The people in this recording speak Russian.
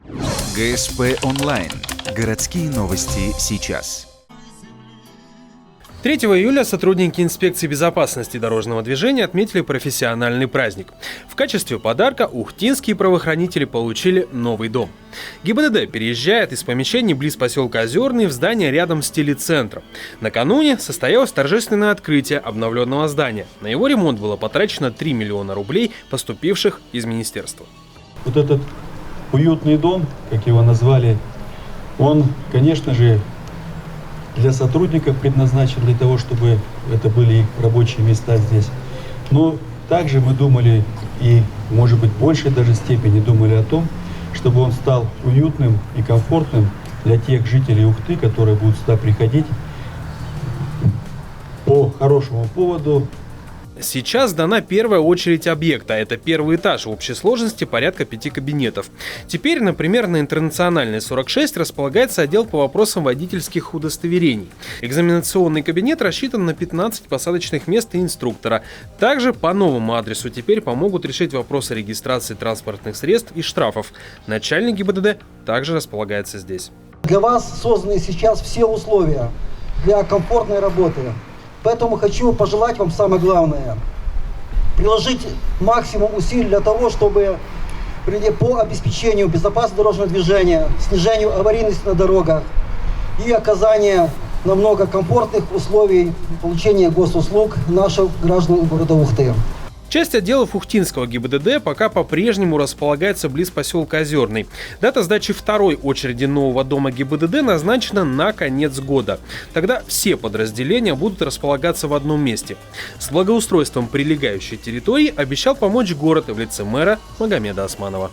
ГСП онлайн. Городские новости сейчас. 3 июля сотрудники инспекции безопасности дорожного движения отметили профессиональный праздник. В качестве подарка ухтинские правоохранители получили новый дом. ГИБДД переезжает из помещений близ поселка Озерный в здание рядом с телецентром. Накануне состоялось торжественное открытие обновленного здания. На его ремонт было потрачено 3 миллиона рублей, поступивших из министерства. Вот этот уютный дом, как его назвали, он, конечно же, для сотрудников предназначен для того, чтобы это были их рабочие места здесь. Но также мы думали и, может быть, в большей даже степени думали о том, чтобы он стал уютным и комфортным для тех жителей Ухты, которые будут сюда приходить по хорошему поводу. Сейчас дана первая очередь объекта. Это первый этаж в общей сложности порядка 5 кабинетов. Теперь, например, на Интернациональной 46 располагается отдел по вопросам водительских удостоверений. Экзаменационный кабинет рассчитан на 15 посадочных мест и инструктора. Также по новому адресу теперь помогут решить вопросы регистрации транспортных средств и штрафов. Начальник ГИБДД также располагается здесь. Для вас созданы сейчас все условия для комфортной работы. Поэтому хочу пожелать вам самое главное – приложить максимум усилий для того, чтобы по обеспечению безопасности дорожного движения, снижению аварийности на дорогах и оказанию намного комфортных условий получения госуслуг наших граждан города Ухты. Часть отделов Ухтинского ГИБДД пока по-прежнему располагается близ поселка Озерный. Дата сдачи второй очереди нового дома ГИБДД назначена на конец года. Тогда все подразделения будут располагаться в одном месте. С благоустройством прилегающей территории обещал помочь город в лице мэра Магомеда Османова.